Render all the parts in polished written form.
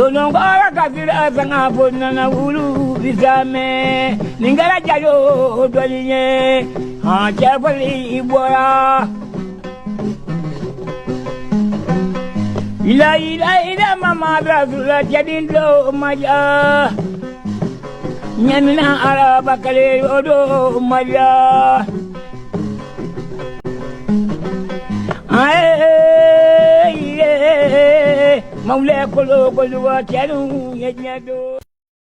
Bonongora kafira sanga bonana ulu bizame ningara jayo dolinye ha chapali ibora ila mama brazula jadindo maja nyamina araba kale odo maja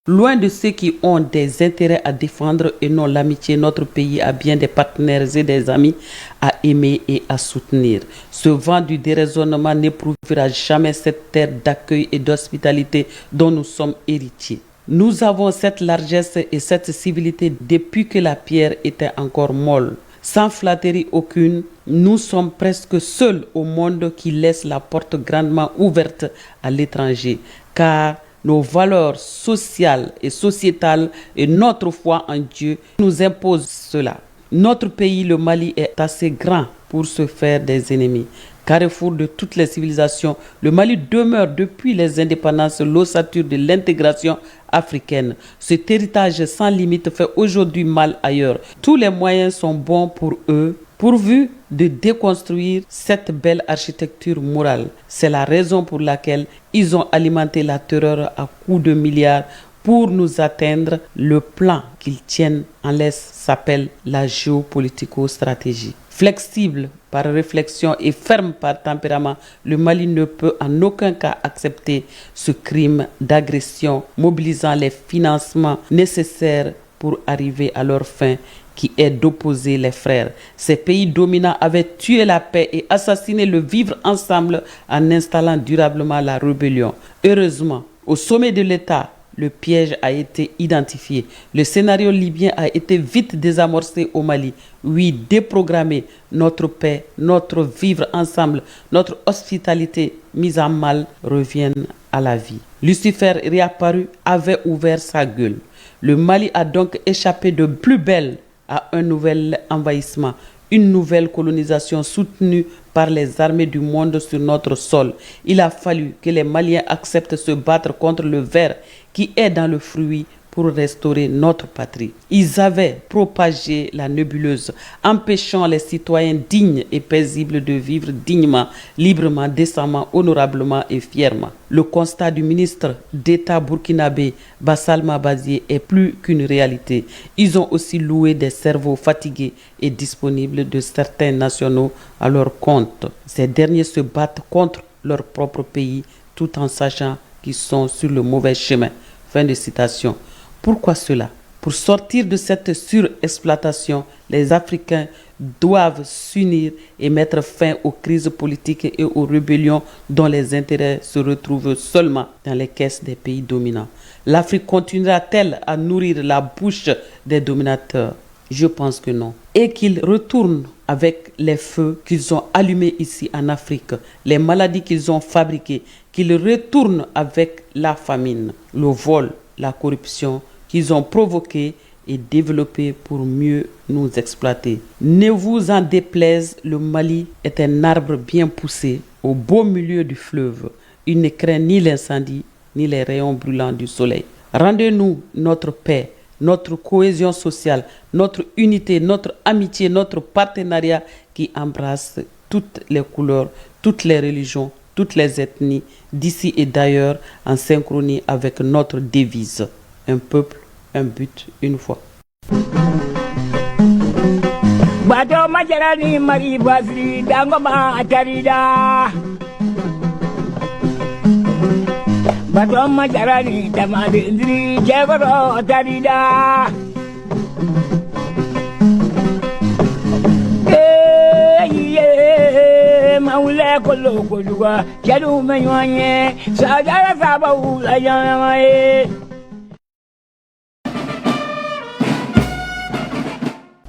Loin de ceux qui ont des intérêts à défendre et non l'amitié, notre pays a bien des partenaires et des amis à aimer et à soutenir. Ce vent du déraisonnement n'éprouvera jamais cette terre d'accueil et d'hospitalité dont nous sommes héritiers. Nous avons cette largesse et cette civilité depuis que la pierre était encore molle. Sans flatterie aucune, nous sommes presque seuls au monde qui laisse la porte grandement ouverte à l'étranger, car nos valeurs sociales et sociétales et notre foi en Dieu nous imposent cela. Notre pays, le Mali, est assez grand pour se faire des ennemis. Carrefour de toutes les civilisations, le Mali demeure depuis les indépendances l'ossature de l'intégration africaine. Cet héritage sans limite fait aujourd'hui mal ailleurs. Tous les moyens sont bons pour eux, pourvu de déconstruire cette belle architecture morale. C'est la raison pour laquelle ils ont alimenté la terreur à coups de milliards pour nous atteindre. Le plan qu'ils tiennent en laisse s'appelle la géopolitico-stratégie. Flexible par réflexion et ferme par tempérament, le Mali ne peut en aucun cas accepter ce crime d'agression, mobilisant les financements nécessaires pour arriver à leur fin, qui est d'opposer les frères. Ces pays dominants avaient tué la paix et assassiné le vivre ensemble en installant durablement la rébellion. Heureusement, au sommet de l'État, le piège a été identifié. Le scénario libyen a été vite désamorcé au Mali. Oui, déprogrammé. Notre paix, notre vivre ensemble, notre hospitalité mise en mal reviennent à la vie. Lucifer réapparu avait ouvert sa gueule. Le Mali a donc échappé de plus belle à un nouvel envahissement, une nouvelle colonisation soutenue par les armées du monde sur notre sol. Il a fallu que les Maliens acceptent de se battre contre le ver qui est dans le fruit pour restaurer notre patrie. Ils avaient propagé la nébuleuse, empêchant les citoyens dignes et paisibles de vivre dignement, librement, décemment, honorablement et fièrement. Le constat du ministre d'État burkinabé Bassal Mabazié est plus qu'une réalité. Ils ont aussi loué des cerveaux fatigués et disponibles de certains nationaux à leur compte. Ces derniers se battent contre leur propre pays tout en sachant qu'ils sont sur le mauvais chemin. Fin de citation. Pourquoi cela? Pour sortir de cette surexploitation, les Africains doivent s'unir et mettre fin aux crises politiques et aux rébellions dont les intérêts se retrouvent seulement dans les caisses des pays dominants. L'Afrique continuera-t-elle à nourrir la bouche des dominateurs? Je pense que non. Et qu'ils retournent avec les feux qu'ils ont allumés ici en Afrique, les maladies qu'ils ont fabriquées, qu'ils retournent avec la famine, le vol, la corruption qu'ils ont provoqué et développé pour mieux nous exploiter. Ne vous en déplaise, le Mali est un arbre bien poussé au beau milieu du fleuve. Il ne craint ni l'incendie ni les rayons brûlants du soleil. Rendez-nous notre paix, notre cohésion sociale, notre unité, notre amitié, notre partenariat qui embrasse toutes les couleurs, toutes les religions, toutes les ethnies, d'ici et d'ailleurs, en synchronie avec notre devise. Un peuple, un but, une foi.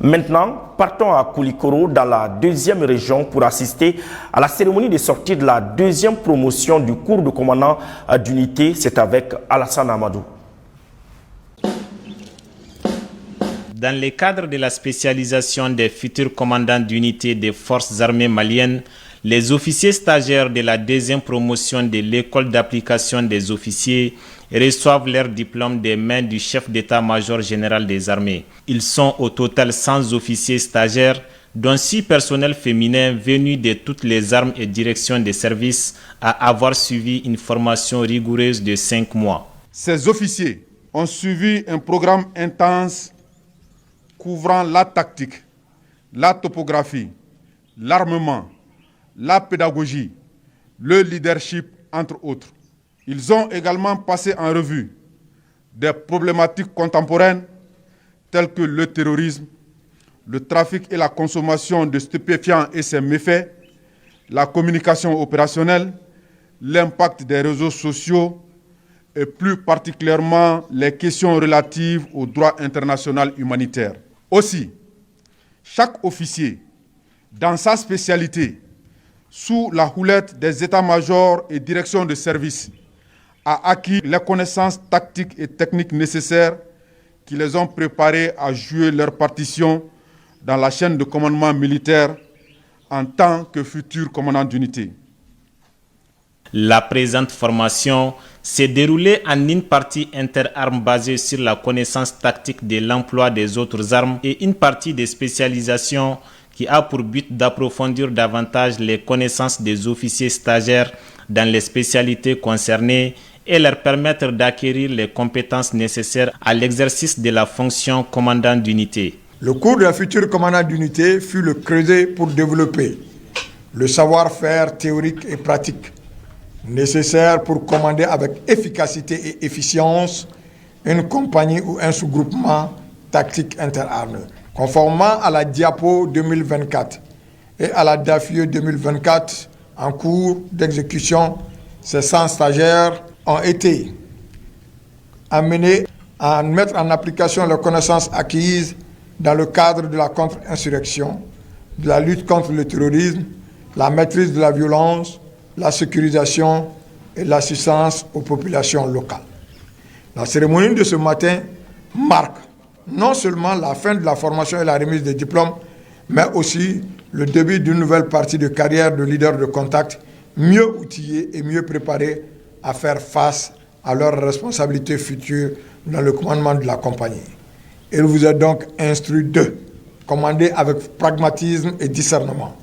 Maintenant, partons à Koulikoro, dans la deuxième région, pour assister à la cérémonie de sortie de la deuxième promotion du cours de commandant d'unité. C'est avec Alassane Amadou. Dans le cadre de la spécialisation des futurs commandants d'unité des forces armées maliennes, Les officiers stagiaires de la deuxième promotion de l'école d'application des officiers reçoivent leur diplôme des mains du chef d'état-major général des armées. Ils sont au total 100 officiers stagiaires, dont 6 personnels féminins venus de toutes les armes et directions des services à avoir suivi une formation rigoureuse de 5 mois. Ces officiers ont suivi un programme intense couvrant la tactique, la topographie, l'armement, la pédagogie, le leadership, entre autres. Ils ont également passé en revue des problématiques contemporaines telles que le terrorisme, le trafic et la consommation de stupéfiants et ses méfaits, la communication opérationnelle, l'impact des réseaux sociaux et plus particulièrement les questions relatives au droit international humanitaire. Aussi, chaque officier, dans sa spécialité, sous la houlette des états-majors et directions de service, a acquis les connaissances tactiques et techniques nécessaires qui les ont préparés à jouer leur partition dans la chaîne de commandement militaire en tant que futurs commandants d'unité. La présente formation s'est déroulée en une partie interarmes basée sur la connaissance tactique de l'emploi des autres armes et une partie de spécialisation qui a pour but d'approfondir davantage les connaissances des officiers stagiaires dans les spécialités concernées et leur permettre d'acquérir les compétences nécessaires à l'exercice de la fonction commandant d'unité. Le cours de la future commandant d'unité fut le creuset pour développer le savoir-faire théorique et pratique nécessaire pour commander avec efficacité et efficience une compagnie ou un sous-groupement tactique interarmé. Conformément à la Diapo 2024 et à la DAFIE 2024 en cours d'exécution, ces 100 stagiaires ont été amenés à mettre en application les connaissances acquises dans le cadre de la contre-insurrection, de la lutte contre le terrorisme, la maîtrise de la violence, la sécurisation et l'assistance aux populations locales. La cérémonie de ce matin marque non seulement la fin de la formation et la remise des diplômes, mais aussi le début d'une nouvelle partie de carrière de leader de contact, mieux outillés et mieux préparés à faire face à leurs responsabilités futures dans le commandement de la compagnie. Il vous est donc instruit de commander avec pragmatisme et discernement,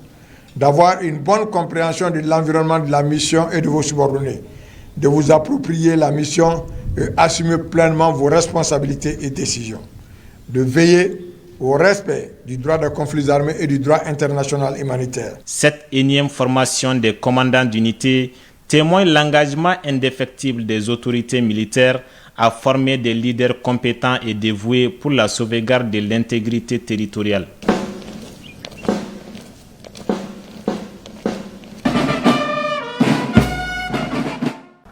d'avoir une bonne compréhension de l'environnement de la mission et de vos subordonnés, de vous approprier la mission et assumer pleinement vos responsabilités et décisions, de veiller au respect du droit des conflits armés et du droit international humanitaire. Cette énième formation des commandants d'unité témoigne l'engagement indéfectible des autorités militaires à former des leaders compétents et dévoués pour la sauvegarde de l'intégrité territoriale.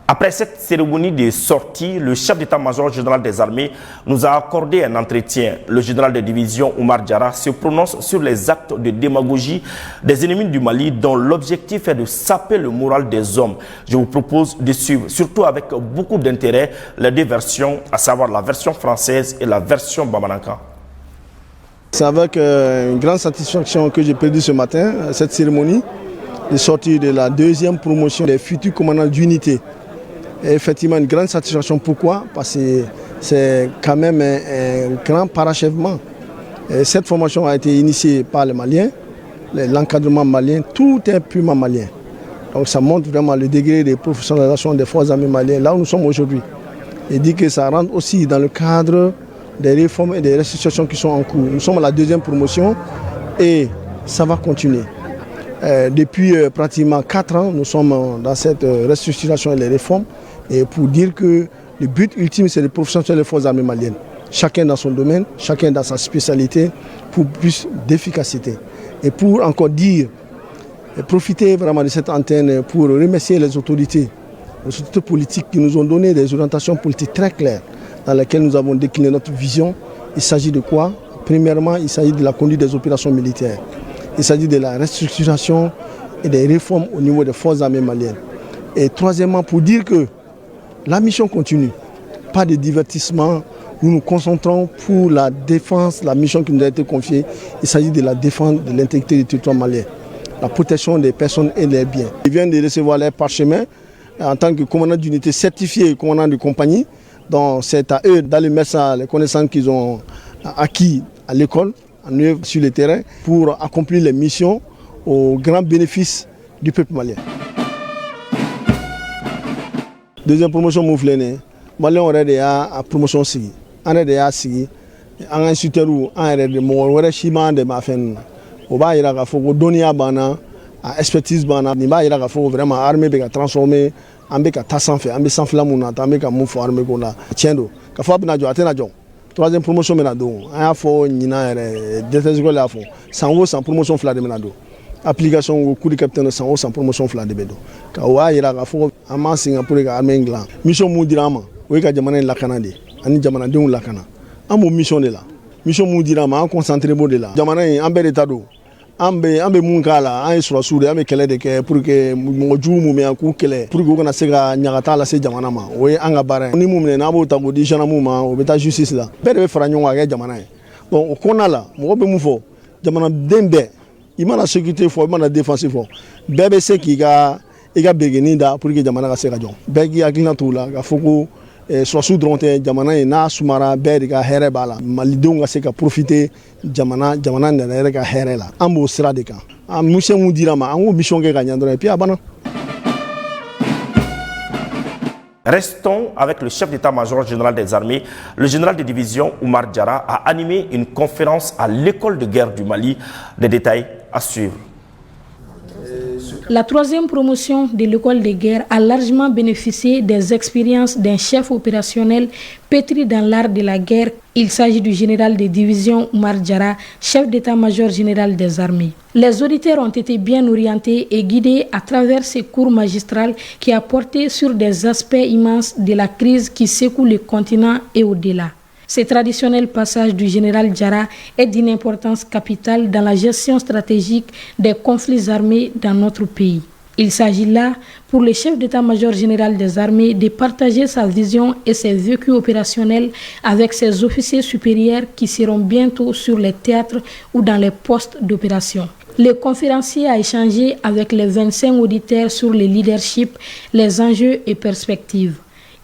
Après cette cérémonie de sortie, le chef d'état-major général des armées nous a accordé un entretien. Le général de division Oumar Diarra se prononce sur les actes de démagogie des ennemis du Mali dont l'objectif est de saper le moral des hommes. Je vous propose de suivre, surtout avec beaucoup d'intérêt, les deux versions, à savoir la version française et la version bamanankan. C'est avec une grande satisfaction que j'ai perdu ce matin cette cérémonie de sortie de la deuxième promotion des futurs commandants d'unité. Et effectivement, une grande satisfaction. Pourquoi? Parce que c'est quand même un grand parachèvement. Et cette formation a été initiée par les Maliens, l'encadrement malien, tout est purement malien. Donc ça montre vraiment le degré de professionnalisation des forces armées maliennes, là où nous sommes aujourd'hui. Et dit que ça rentre aussi dans le cadre des réformes et des restitutions qui sont en cours. Nous sommes à la deuxième promotion et ça va continuer. Depuis pratiquement 4 ans, nous sommes dans cette restructuration et les réformes. Et pour dire que le but ultime, c'est de professionnaliser les forces armées maliennes. Chacun dans son domaine, chacun dans sa spécialité, pour plus d'efficacité. Et pour encore dire, et profiter vraiment de cette antenne pour remercier les autorités politiques qui nous ont donné des orientations politiques très claires dans lesquelles nous avons décliné notre vision. Il s'agit de quoi? Premièrement, il s'agit de la conduite des opérations militaires. Il s'agit de la restructuration et des réformes au niveau des forces armées maliennes. Et troisièmement, pour dire que la mission continue, pas de divertissement, nous nous concentrons pour la défense, la mission qui nous a été confiée. Il s'agit de la défense de l'intégrité du territoire malien. la protection des personnes et des biens. Ils viennent de recevoir leur parchemin en tant que commandant d'unité certifié, commandant de compagnie. Donc c'est à eux d'aller mettre ça, les connaissances qu'ils ont acquis à l'école, en œuvre sur le terrain, pour accomplir les missions au grand bénéfice du peuple malien. Deuxième promotion mouflée, Malien aurait des promotion si, on est des si, en instituteur ou en de mon chiment de ma fin. Au bas il y a faut donner à bana, à expertise bana, ni bas il y a faut vraiment armé bega transformer, ambeka tassanfe, ambe sans flamouna, ambeka moufo armé kona, tiendo, kafo binajo atenajo. Troisième promotion menado, un faut nina détesgo la fond, sans promotion fla de menado. Application au coup de capitaine sans promotion fla de bedo. Kawa il y a faut aman Singapour et armé inglan. Mission moudirama, oui ka jamana la Canada, ani jamana de la Cana. Amo mission de là. Mission moudirama, on concentré de là. Jamana ambe d'état d'eau. Ambe munkala an sura suri ambe kele de ke pour que mo jumu me ku kele pour que kana se ga nyagata la se jamana ma o ye anga bara ni mumne na bo ta go di jana muma o beta justice la bere be fara nyonga ga jamana bon o kona la mo be mu fo jamana dembe imana sécurité fo imana défense fo bebe se ki ga e ga begeni da pour que jamana ga se ga jon begi akina tula ga foko soit sous dronte jamana na sumara beri ga here bala malidon ga se ka profiter jamana na here ga here la ambo sira de kan am mission mu dirama an mission ga nyandro et puis abana. Restons avec le chef d'état-major général des armées. Le général de division Oumar Diarra a animé une conférence à l'école de guerre du Mali. Des détails à suivre. La troisième promotion de l'école de guerre a largement bénéficié des expériences d'un chef opérationnel pétri dans l'art de la guerre. Il s'agit du général de division Oumar Diarra, chef d'état-major général des armées. Les auditeurs ont été bien orientés et guidés à travers ces cours magistrales qui a porté sur des aspects immenses de la crise qui secoue le continent et au-delà. Ce traditionnel passage du général Diarra est d'une importance capitale dans la gestion stratégique des conflits armés dans notre pays. Il s'agit là, pour le chef d'état-major général des armées, de partager sa vision et ses vécus opérationnels avec ses officiers supérieurs qui seront bientôt sur les théâtres ou dans les postes d'opération. Le conférencier a échangé avec les 25 auditeurs sur le leadership, les enjeux et perspectives.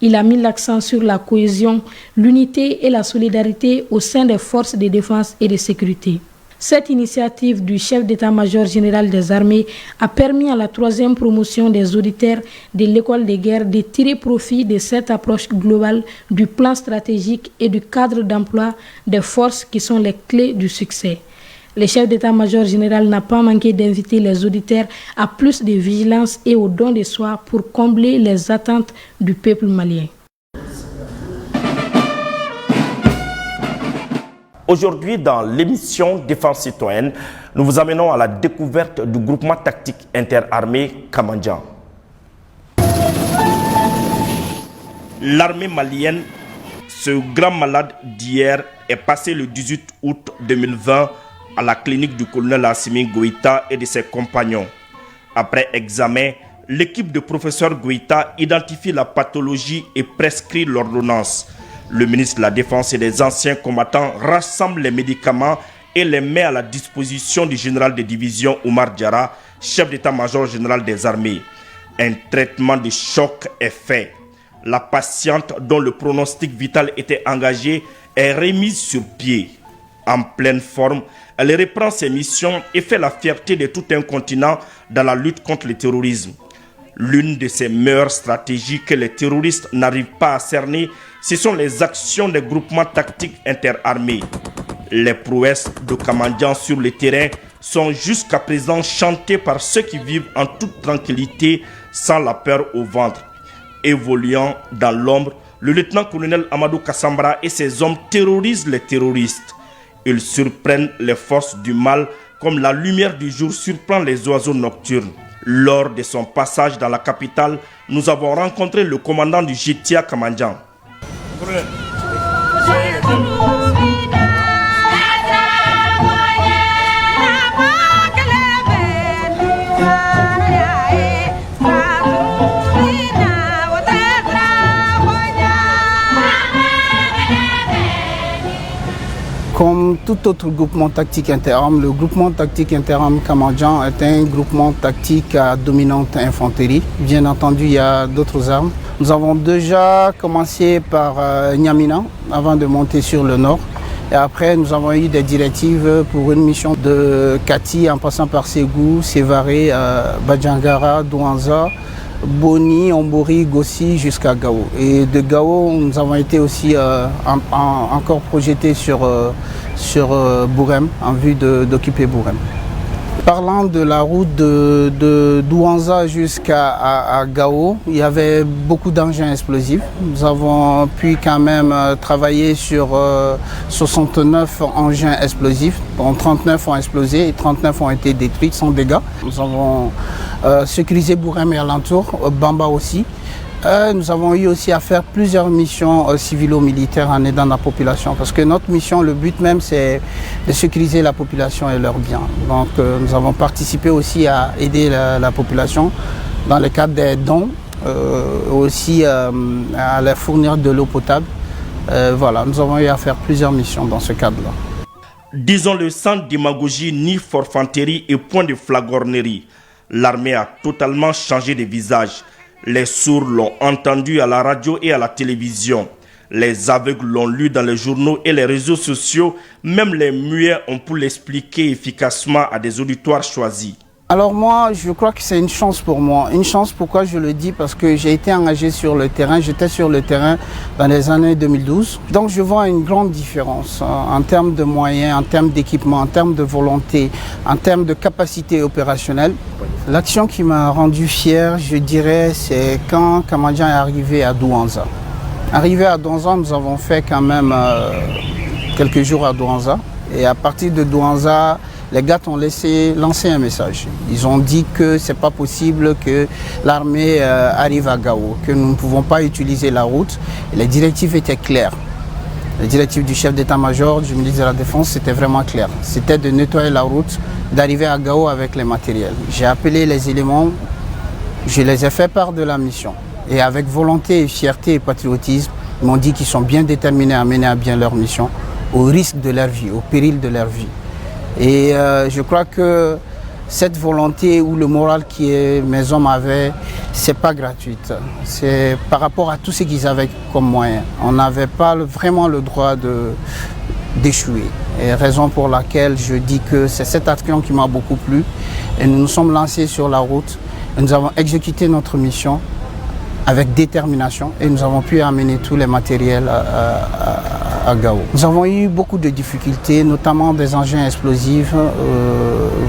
Il a mis l'accent sur la cohésion, l'unité et la solidarité au sein des forces de défense et de sécurité. Cette initiative du chef d'état-major général des armées a permis à la troisième promotion des auditeurs de l'école de guerre de tirer profit de cette approche globale du plan stratégique et du cadre d'emploi des forces qui sont les clés du succès. Le chef d'état-major général n'a pas manqué d'inviter les auditeurs à plus de vigilance et au don de soi pour combler les attentes du peuple malien. Aujourd'hui, dans l'émission Défense citoyenne, nous vous amenons à la découverte du groupement tactique interarmé Kamandjan. L'armée malienne, ce grand malade d'hier, est passé le 18 août 2020 à la clinique du colonel Assimi Goïta et de ses compagnons. Après examen, l'équipe de professeur Goïta identifie la pathologie et prescrit l'ordonnance. Le ministre de la Défense et des anciens combattants rassemble les médicaments et les met à la disposition du général de division Oumar Diarra, chef d'état-major général des armées. Un traitement de choc est fait. La patiente, dont le pronostic vital était engagé, est remise sur pied. En pleine forme, elle reprend ses missions et fait la fierté de tout un continent dans la lutte contre le terrorisme. L'une de ses meilleures stratégies que les terroristes n'arrivent pas à cerner, ce sont les actions des groupements tactiques interarmés. Les prouesses de Kamandjan sur le terrain sont jusqu'à présent chantées par ceux qui vivent en toute tranquillité sans la peur au ventre. Évoluant dans l'ombre, le lieutenant-colonel Amadou Kassambra et ses hommes terrorisent les terroristes. Ils surprennent les forces du mal comme la lumière du jour surprend les oiseaux nocturnes. Lors de son passage dans la capitale, nous avons rencontré le commandant du JTIA Kamandjan. Comme tout autre groupement tactique interarmes. Le groupement tactique interarmes Kamadjan est un groupement tactique à dominante infanterie. Bien entendu, il y a d'autres armes. Nous avons déjà commencé par Niamina avant de monter sur le nord. Et après, nous avons eu des directives pour une mission de Kati en passant par Ségou, Sévaré, Badjangara, Douanza, Boni, Ombori, Gossi jusqu'à Gao. Et de Gao, nous avons été aussi encore projetés sur Bourem, en vue d'occuper Bourem. Parlant de la route de Douanza jusqu'à Gao, il y avait beaucoup d'engins explosifs. Nous avons pu quand même travailler sur 69 engins explosifs, dont 39 ont explosé et 39 ont été détruits sans dégâts. Nous avons sécurisé Bourem et alentour, Bamba aussi. Nous avons eu aussi à faire plusieurs missions civilo-militaires en aidant la population parce que notre mission, le but même, c'est de sécuriser la population et leurs biens. Donc nous avons participé aussi à aider la population dans le cadre des dons, aussi à leur fournir de l'eau potable. Voilà, nous avons eu à faire plusieurs missions dans ce cadre-là. Disons-le sans démagogie ni forfanterie et point de flagornerie, l'armée a totalement changé de visage. Les sourds l'ont entendu à la radio et à la télévision. Les aveugles l'ont lu dans les journaux et les réseaux sociaux. Même les muets ont pu l'expliquer efficacement à des auditoires choisis. Alors moi, je crois que c'est une chance pour moi. Une chance, pourquoi je le dis? Parce que j'ai été engagé sur le terrain. J'étais sur le terrain dans les années 2012. Donc je vois une grande différence en termes de moyens, en termes d'équipement, en termes de volonté, en termes de capacité opérationnelle. L'action qui m'a rendu fier, je dirais, c'est quand Kamadjan est arrivé à Douanza. Arrivé à Douanza, nous avons fait quand même quelques jours à Douanza. Et à partir de Douanza, les gars ont lancé un message. Ils ont dit que ce n'est pas possible que l'armée arrive à Gao, que nous ne pouvons pas utiliser la route. Et les directives étaient claires. Les directives du chef d'état-major, du ministre de la Défense, c'était vraiment clair. C'était de nettoyer la route, d'arriver à Gao avec les matériels. J'ai appelé les éléments, je les ai fait part de la mission. Et avec volonté, fierté et patriotisme, ils m'ont dit qu'ils sont bien déterminés à mener à bien leur mission, au risque de leur vie, au péril de leur vie. Et je crois que cette volonté ou le moral que mes hommes avaient, c'est pas gratuite. C'est par rapport à tout ce qu'ils avaient comme moyen. On n'avait pas vraiment le droit d'échouer. Et raison pour laquelle je dis que c'est cette action qui m'a beaucoup plu. Et nous nous sommes lancés sur la route. Et nous avons exécuté notre mission avec détermination et nous avons pu amener tous les matériels à Gao. Nous avons eu beaucoup de difficultés, notamment des engins explosifs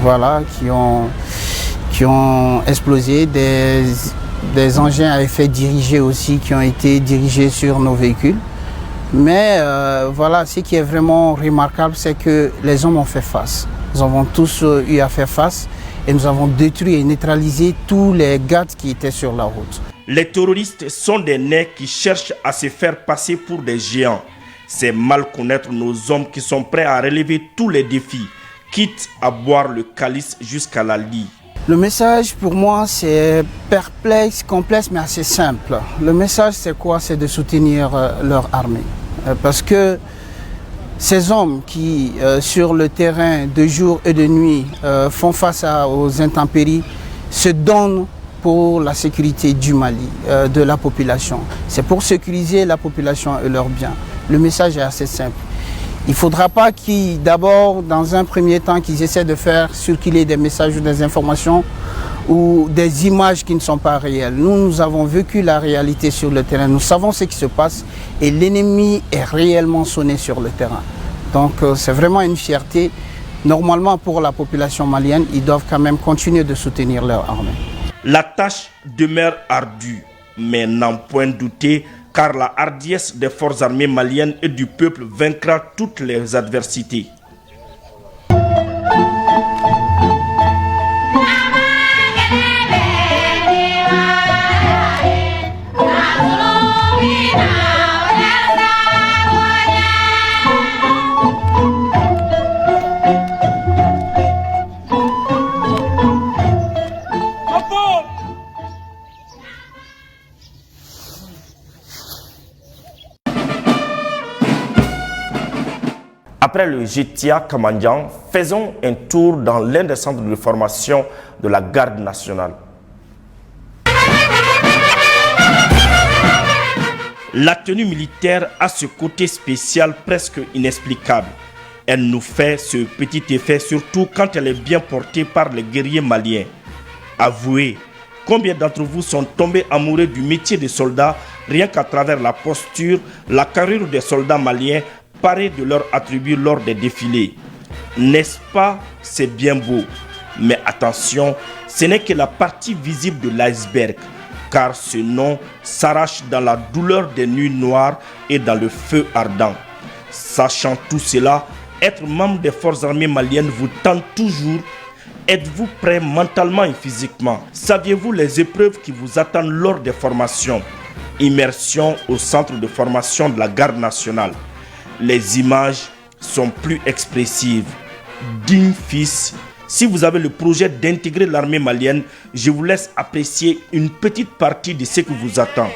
voilà, qui ont explosé, des engins à effet dirigé aussi qui ont été dirigés sur nos véhicules. Mais voilà, ce qui est vraiment remarquable, c'est que les hommes ont fait face. Nous avons tous eu à faire face et nous avons détruit et neutralisé tous les gars qui étaient sur la route. Les terroristes sont des nez qui cherchent à se faire passer pour des géants. C'est mal connaître nos hommes qui sont prêts à relever tous les défis, quitte à boire le calice jusqu'à la lie. Le message pour moi c'est perplexe, complexe mais assez simple. Le message c'est quoi? C'est de soutenir leur armée. Parce que ces hommes qui sur le terrain de jour et de nuit font face aux intempéries se donnent pour la sécurité du Mali, de la population. C'est pour sécuriser la population et leurs biens. Le message est assez simple. Il ne faudra pas d'abord, dans un premier temps, qu'ils essaient de faire circuler des messages ou des informations ou des images qui ne sont pas réelles. Nous avons vécu la réalité sur le terrain. Nous savons ce qui se passe et l'ennemi est réellement sonné sur le terrain. Donc c'est vraiment une fierté. Normalement, pour la population malienne, ils doivent quand même continuer de soutenir leur armée. La tâche demeure ardue, mais n'en point douter, car la hardiesse des forces armées maliennes et du peuple vaincra toutes les adversités. Après le JTIA Kamandian, faisons un tour dans l'un des centres de formation de la garde nationale. La tenue militaire a ce côté spécial presque inexplicable. Elle nous fait ce petit effet surtout quand elle est bien portée par les guerriers maliens. Avouez, combien d'entre vous sont tombés amoureux du métier de soldat rien qu'à travers la posture, la carrure des soldats maliens parés de leurs attributs lors des défilés. N'est-ce pas? C'est bien beau. Mais attention, ce n'est que la partie visible de l'iceberg, car ce nom s'arrache dans la douleur des nuits noires et dans le feu ardent. Sachant tout cela, être membre des forces armées maliennes vous tente toujours. Êtes-vous prêt mentalement et physiquement? Saviez-vous les épreuves qui vous attendent lors des formations? Immersion au centre de formation de la garde nationale. Les images sont plus expressives. Digne fils, si vous avez le projet d'intégrer l'armée malienne, je vous laisse apprécier une petite partie de ce qui vous attend.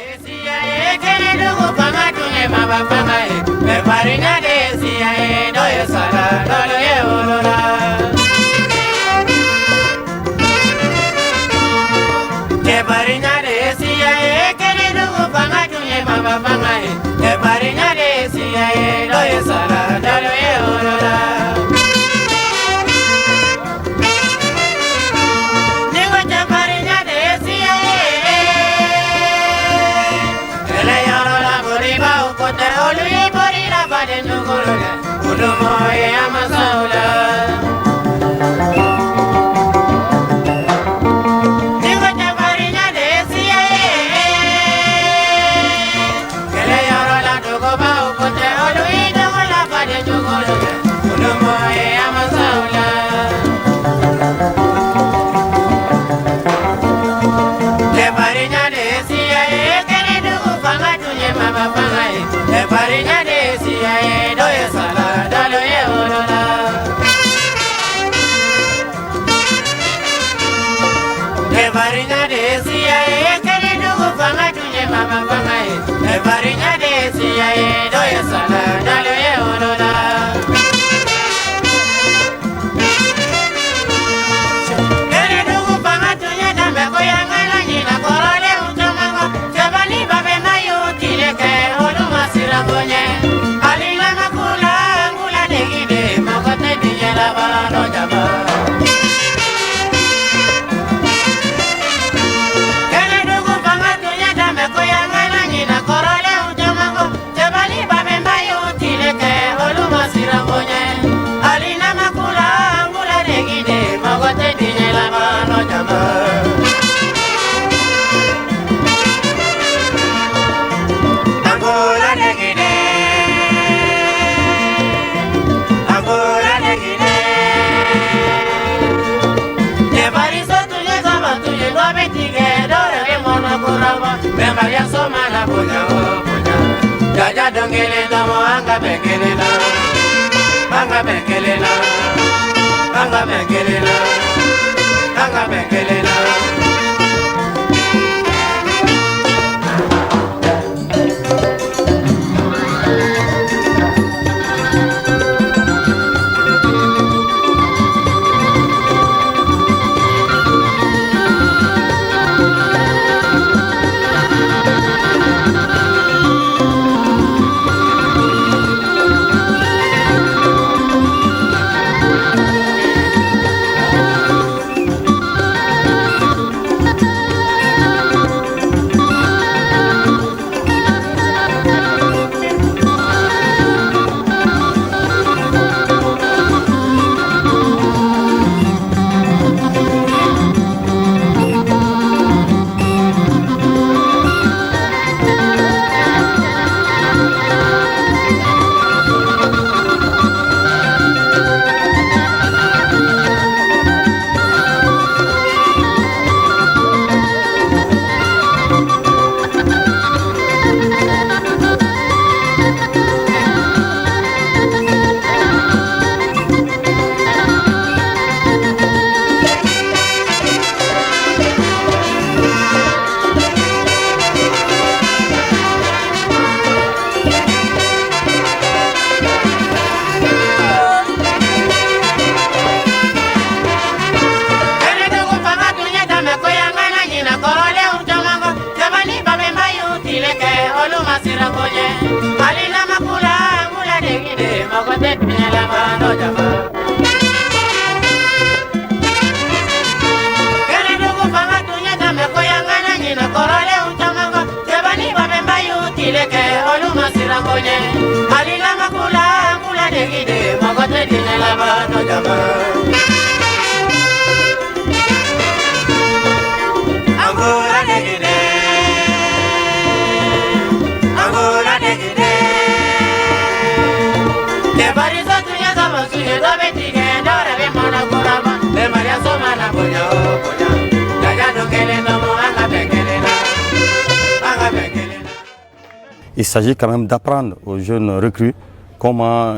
Il s'agit quand même d'apprendre aux jeunes recrues comment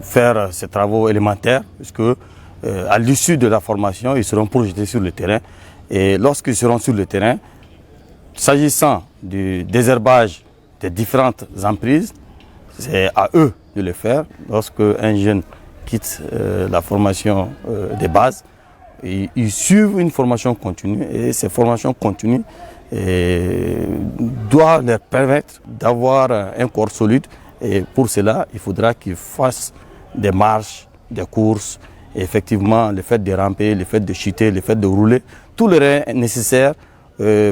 faire ces travaux élémentaires, puisque à l'issue de la formation, ils seront projetés sur le terrain. Et lorsqu'ils seront sur le terrain, s'agissant du désherbage des différentes emprises, c'est à eux de le faire. Lorsque un jeune quitte la formation des bases, ils suivent une formation continue, et ces formations continues doivent leur permettre d'avoir un corps solide. Et pour cela, il faudra qu'ils fassent des marches, des courses, et effectivement le fait de ramper, le fait de chuter, le fait de rouler, tout leur est nécessaire,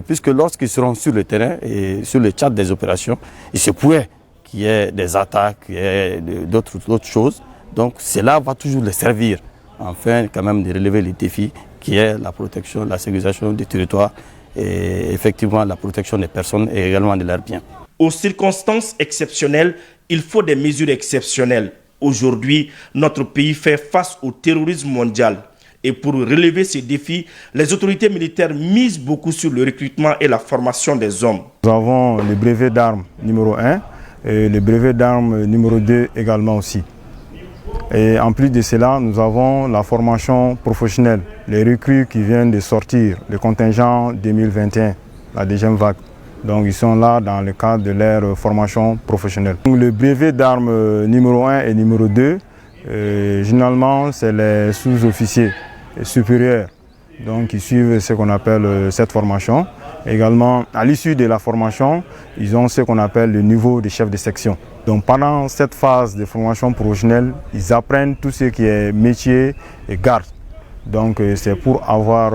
puisque lorsqu'ils seront sur le terrain et sur le chat des opérations, il se pourrait qu'il y ait des attaques, qu'il y ait d'autres choses. Donc cela va toujours les servir, afin quand même de relever les défis qui est la protection, la sécurisation du territoire et effectivement la protection des personnes et également de leurs biens. Aux circonstances exceptionnelles, il faut des mesures exceptionnelles. Aujourd'hui, notre pays fait face au terrorisme mondial. Et pour relever ces défis, les autorités militaires misent beaucoup sur le recrutement et la formation des hommes. Nous avons le brevet d'armes numéro 1 et le brevet d'armes numéro 2 également aussi. Et en plus de cela, nous avons la formation professionnelle, les recrues qui viennent de sortir, le contingent 2021, la deuxième vague. Donc ils sont là dans le cadre de leur formation professionnelle. Donc, le brevet d'armes numéro 1 et numéro 2, généralement c'est les sous-officiers supérieurs donc, qui suivent ce qu'on appelle cette formation. Également, à l'issue de la formation, ils ont ce qu'on appelle le niveau de chef de section. Donc pendant cette phase de formation professionnelle, ils apprennent tout ce qui est métier et garde. Donc c'est pour avoir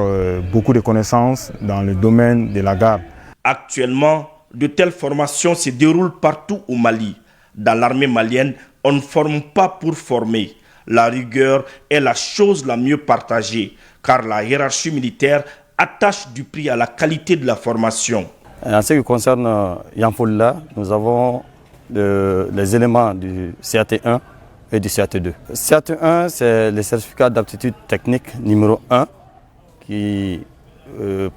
beaucoup de connaissances dans le domaine de la garde. Actuellement, de telles formations se déroulent partout au Mali. Dans l'armée malienne, on ne forme pas pour former. La rigueur est la chose la mieux partagée, car la hiérarchie militaire attache du prix à la qualité de la formation. En ce qui concerne Yamfoula, nous avons les éléments du CAT1 et du CAT2. CAT1, c'est le certificat d'aptitude technique numéro 1 qui,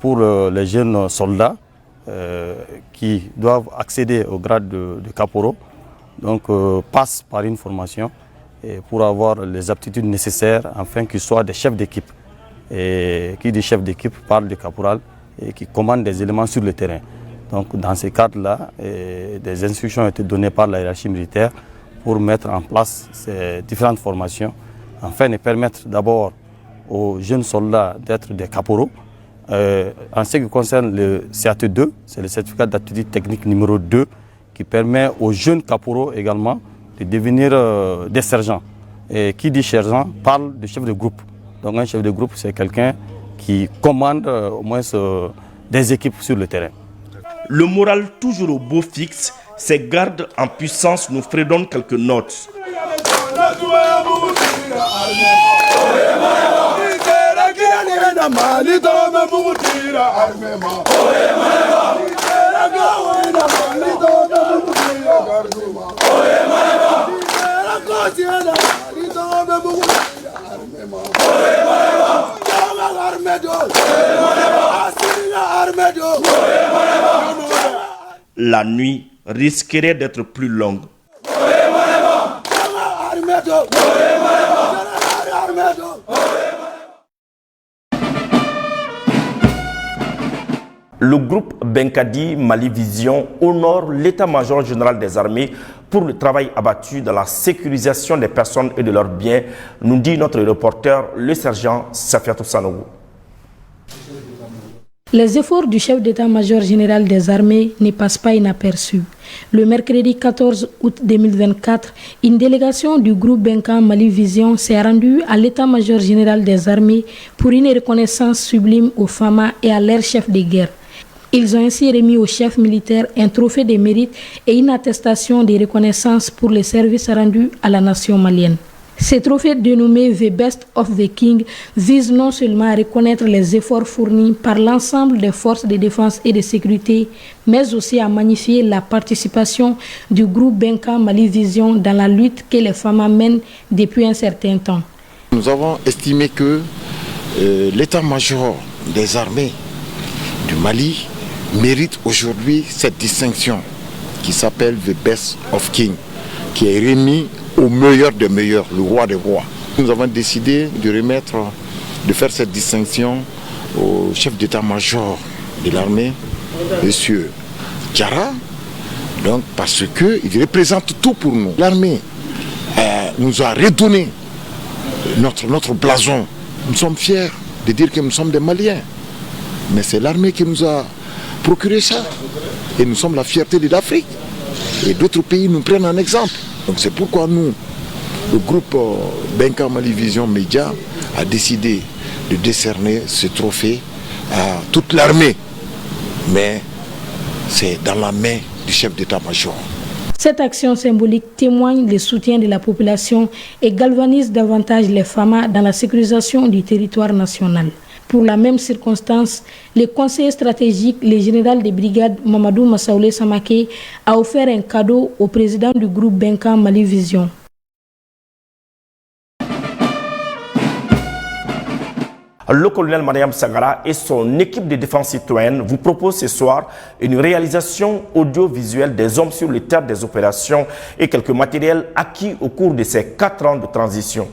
pour les jeunes soldats qui doivent accéder au grade de caporal, donc passent par une formation et pour avoir les aptitudes nécessaires afin qu'ils soient des chefs d'équipe. Et qui dit chef d'équipe parle de caporal et qui commande des éléments sur le terrain. Donc dans ces cadres-là, des instructions ont été données par la hiérarchie militaire pour mettre en place ces différentes formations afin de permettre d'abord aux jeunes soldats d'être des caporaux. En ce qui concerne le CAT2, c'est le certificat d'aptitude technique numéro 2 qui permet aux jeunes caporaux également de devenir des sergents. Et qui dit sergent parle de chef de groupe. Donc un chef de groupe, c'est quelqu'un qui commande au moins des équipes sur le terrain. Le moral toujours au beau fixe, ces gardes en puissance nous fredonnent quelques notes. La nuit risquerait d'être plus longue. Le groupe Benkadi Mali Vision honore l'état-major général des armées pour le travail abattu dans la sécurisation des personnes et de leurs biens, nous dit notre reporter, le sergent Safiatou Sanogo. Les efforts du chef d'état-major général des armées ne passent pas inaperçus. Le mercredi 14 août 2024, une délégation du groupe Benkan Mali Vision s'est rendue à l'état-major général des armées pour une reconnaissance sublime aux FAMA et à leurs chefs de guerre. Ils ont ainsi remis aux chefs militaires un trophée de mérite et une attestation de reconnaissance pour les services rendus à la nation malienne. Ce trophée dénommé The Best of the King vise non seulement à reconnaître les efforts fournis par l'ensemble des forces de défense et de sécurité, mais aussi à magnifier la participation du groupe Benkan Mali Vision dans la lutte que les femmes mènent depuis un certain temps. Nous avons estimé que l'état-major des armées du Mali mérite aujourd'hui cette distinction qui s'appelle The Best of King, qui est remis au meilleur des meilleurs, le roi des rois. Nous avons décidé de faire cette distinction au chef d'état-major de l'armée, M. Diarra, donc parce qu'il représente tout pour nous. L'armée nous a redonné notre blason. Nous sommes fiers de dire que nous sommes des Maliens, mais c'est l'armée qui nous a procuré ça. Et nous sommes la fierté de l'Afrique. Et d'autres pays nous prennent en exemple. Donc c'est pourquoi nous, le groupe Benkan Mali Vision Média, a décidé de décerner ce trophée à toute l'armée. Mais c'est dans la main du chef d'état-major. Cette action symbolique témoigne du soutien de la population et galvanise davantage les FAMA dans la sécurisation du territoire national. Pour la même circonstance, le conseiller stratégique, le général de brigade Mamadou Massaoulé Samake, a offert un cadeau au président du groupe Benkan Mali Vision. Le colonel Mariam Sagara et son équipe de défense citoyenne vous proposent ce soir une réalisation audiovisuelle des hommes sur le théâtre des opérations et quelques matériels acquis au cours de ces 4 ans de transition.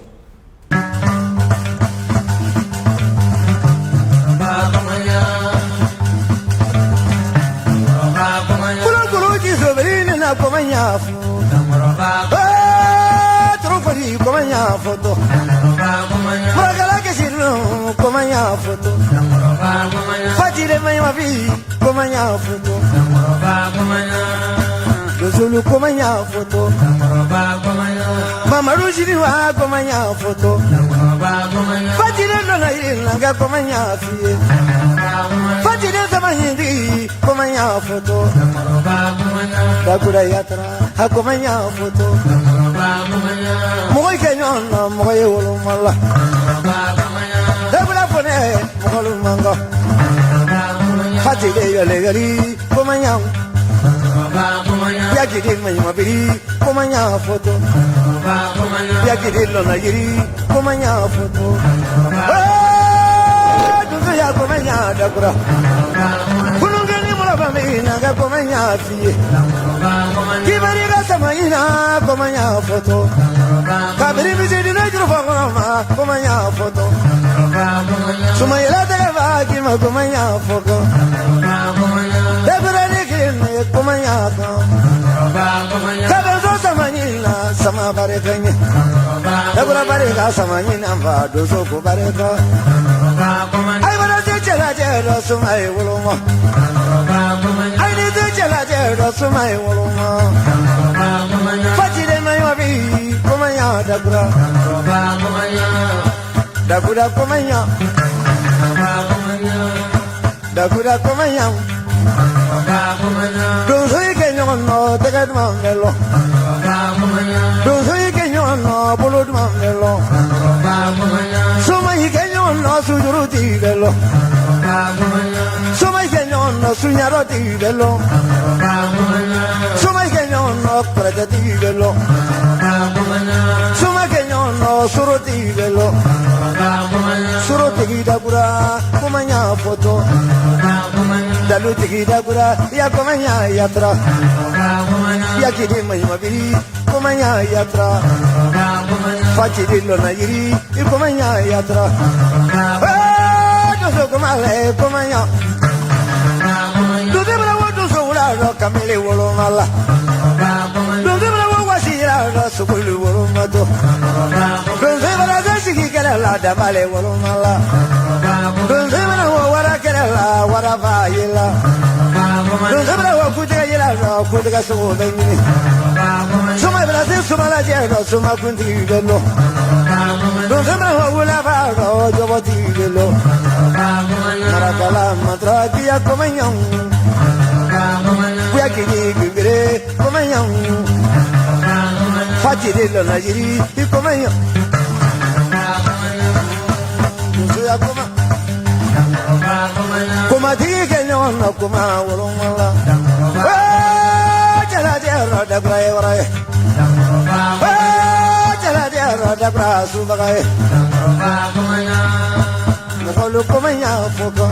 Zulu komanya foto Mama Rujini wa komanya foto Fatile no na ilanga komanya fie Fatile sama hindi komanya foto Dakura yatra ha komanya foto Moy kenyon no moy wolumala Dabula fone wolumanga Fatile yale gali komanya Yakiri mayumabiri komanya foto Yakiri lona yiri komanya foto Dunzo ya komanya dakura Kunungeni mulabami naga komanya fiye Kibari gasa mayina komanya foto Kabiri mizidi na juru fagorama komanya foto Sumayela tegava kima komanya foto Dabura nikini komanya Kabezo samanyina sama barekanya Dabura bareka samanyina mba dozo ko bareka Ay bara chela chela sumai woloma Ay ni chela chela sumai woloma Fajire mayobi komanya dabura Dabura komanya Dabura komanya Dosoy kenyon no tegat mangelo Dosoy kenyon no bulud mangelo Sumay kenyon no sujuruti gelo Sumay kenyon no sunyaroti gelo Sumay kenyon no prajati gelo Sumay kenyon no suruti gelo Suruti gidabura kumanya foto Dalu tigida gura ya komanya yatra ya kidi mayumabiri komanya yatra fachidi lona yiri komanya yatra doso komale komanya doze bra wodo soula ro kamele wolo mala doze bra wo wasira ro sukulu wolo mato doze bra zasi kala la damale wolo mala doze bra wo wara kala yela warafa yela Nungabra wa kutega yela no kutega so benini Suma brasi suma la jero suma kunti belo Nungabra wa wula ba ro joboti belo Marakala matraki ya komanyam Kuya kini gingere komanyam Fatire lo na jiri komanyam Nusuya komanyam Kuma tige nyona kuma wulumala Jala jero da brai warai Jala jero da bra subagai Mukolu kumanya foto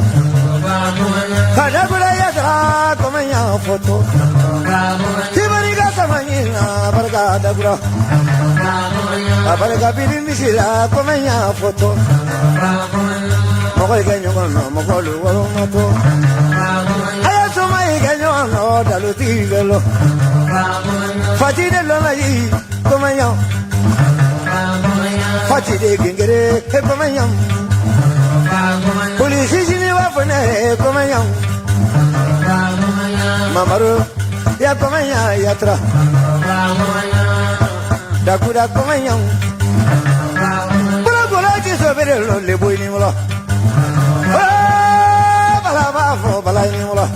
Kada bura yadra kumanya foto Tibari ga samanyina barga da bura Barga birin nisila kumanya foto Mokoi genyo kono mokolu walumato Ayasuma genyo no daluti velo Fatide lo na yi kumanya Fatide gingere kumanya Polisi sini wafune kumanya Mamaru ya kumanya yatra Dakuda kumanya Bula bula jiso bere lo leboy ni mula Bala bafo bala ni mula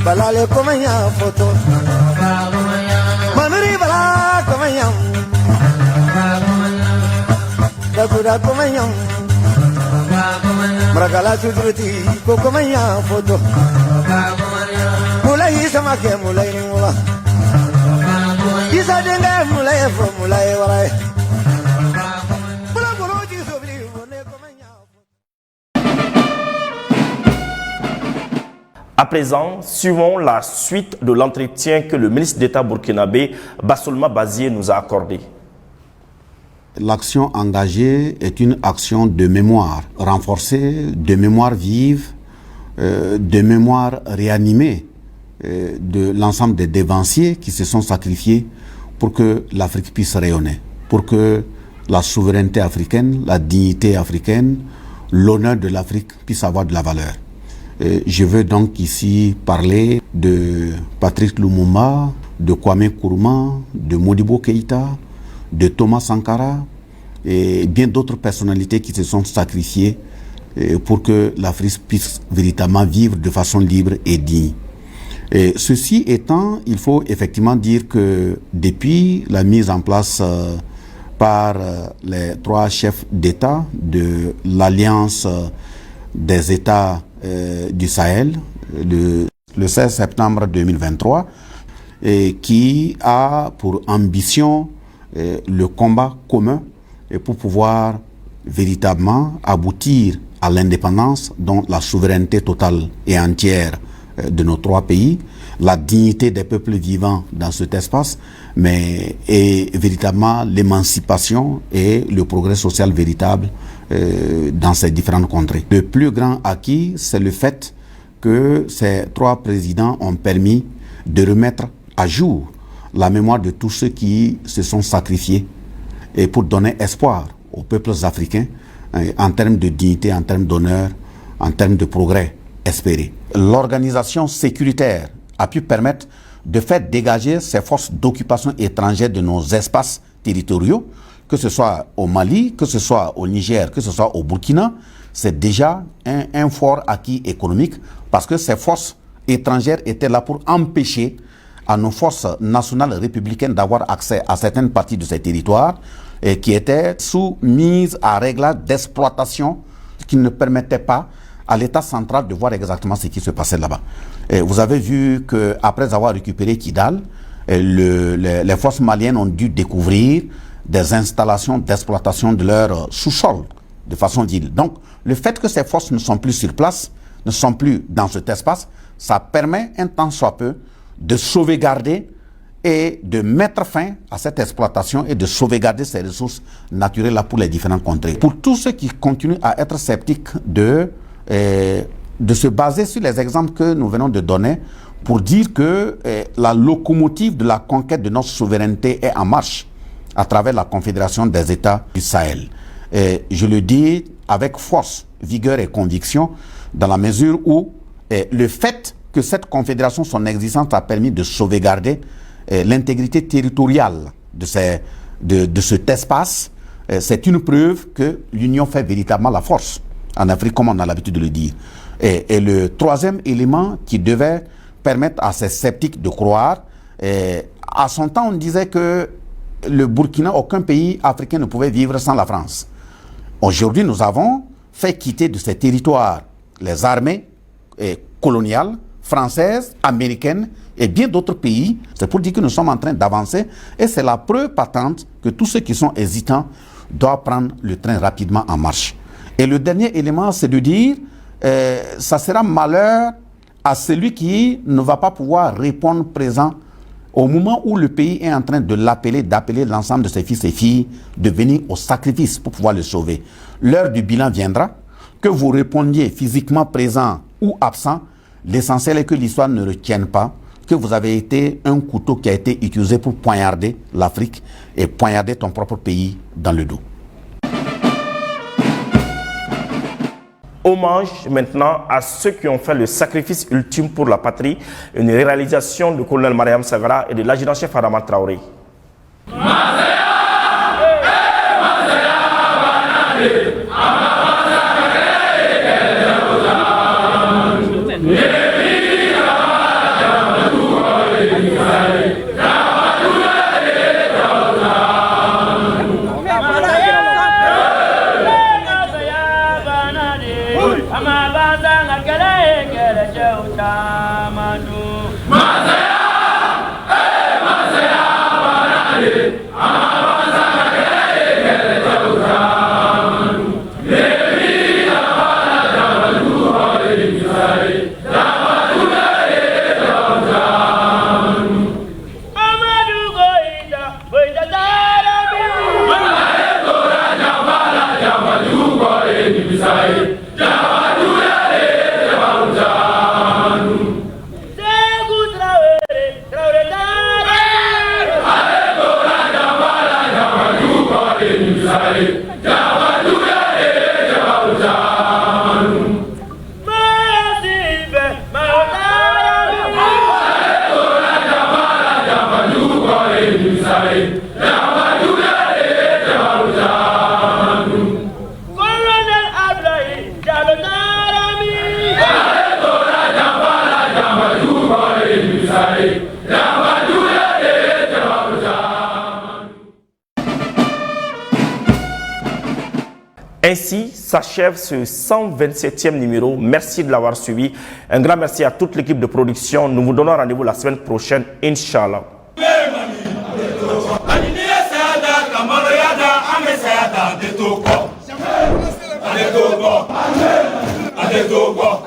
Bala le kumanya foto Mamiri bala kumanya Dakuda kumanya Maragala sudruti ko kumanya foto Mulai sama ke mulai ni mula Isa denga mulai fo mulai warai À présent, suivons la suite de l'entretien que le ministre d'État burkinabé Bassolma Bazié nous a accordé. L'action engagée est une action de mémoire renforcée, de mémoire vive, de mémoire réanimée de l'ensemble des dévanciers qui se sont sacrifiés pour que l'Afrique puisse rayonner, pour que la souveraineté africaine, la dignité africaine, l'honneur de l'Afrique puisse avoir de la valeur. Je veux donc ici parler de Patrice Lumumba, de Kwame Nkrumah, de Modibo Keïta, de Thomas Sankara et bien d'autres personnalités qui se sont sacrifiées pour que l'Afrique puisse véritablement vivre de façon libre et digne. Et ceci étant, il faut effectivement dire que depuis la mise en place par les trois chefs d'État de l'Alliance des États du Sahel, le 16 septembre 2023, et qui a pour ambition le combat commun et pour pouvoir véritablement aboutir à l'indépendance, dont la souveraineté totale et entière de nos trois pays, la dignité des peuples vivants dans cet espace, mais et véritablement l'émancipation et le progrès social véritable dans ces différentes contrées. Le plus grand acquis, c'est le fait que ces trois présidents ont permis de remettre à jour la mémoire de tous ceux qui se sont sacrifiés et pour donner espoir aux peuples africains en termes de dignité, en termes d'honneur, en termes de progrès espéré. L'organisation sécuritaire a pu permettre de faire dégager ces forces d'occupation étrangères de nos espaces territoriaux, que ce soit au Mali, que ce soit au Niger, que ce soit au Burkina. C'est déjà un fort acquis économique parce que ces forces étrangères étaient là pour empêcher à nos forces nationales républicaines d'avoir accès à certaines parties de ces territoires et qui étaient soumises à réglage d'exploitation qui ne permettaient pas à l'État central de voir exactement ce qui se passait là-bas. Vous avez vu qu'après avoir récupéré Kidal, les forces maliennes ont dû découvrir des installations d'exploitation de leur sous-sol de façon ville. Donc, le fait que ces forces ne sont plus sur place, ne sont plus dans cet espace, ça permet un tant soit peu de sauvegarder et de mettre fin à cette exploitation et de sauvegarder ces ressources naturelles-là pour les différentes contrées. Pour tous ceux qui continuent à être sceptiques de se baser sur les exemples que nous venons de donner pour dire que la locomotive de la conquête de notre souveraineté est en marche à travers la Confédération des États du Sahel. Et je le dis avec force, vigueur et conviction, dans la mesure où le fait que cette confédération, son existence, a permis de sauvegarder l'intégrité territoriale de cet espace, c'est une preuve que l'union fait véritablement la force en Afrique, comme on a l'habitude de le dire. Et le troisième élément qui devait permettre à ces sceptiques de croire, à son temps, on disait que le Burkina, aucun pays africain ne pouvait vivre sans la France. Aujourd'hui, nous avons fait quitter de ces territoires les armées coloniales, françaises, américaines et bien d'autres pays. C'est pour dire que nous sommes en train d'avancer et c'est la preuve patente que tous ceux qui sont hésitants doivent prendre le train rapidement en marche. Et le dernier élément, c'est de dire ça sera malheur à celui qui ne va pas pouvoir répondre présent au moment où le pays est en train de d'appeler l'ensemble de ses fils et filles de venir au sacrifice pour pouvoir le sauver. L'heure du bilan viendra, que vous répondiez physiquement présent ou absent, l'essentiel est que l'histoire ne retienne pas que vous avez été un couteau qui a été utilisé pour poignarder l'Afrique et poignarder ton propre pays dans le dos. Hommage maintenant à ceux qui ont fait le sacrifice ultime pour la patrie, une réalisation du colonel Mariam Sagara et de l'adjudant-chef Adama Traoré. Ainsi s'achève ce 127e numéro. Merci de l'avoir suivi. Un grand merci à toute l'équipe de production. Nous vous donnons rendez-vous la semaine prochaine, Inch'Allah. Adegogo.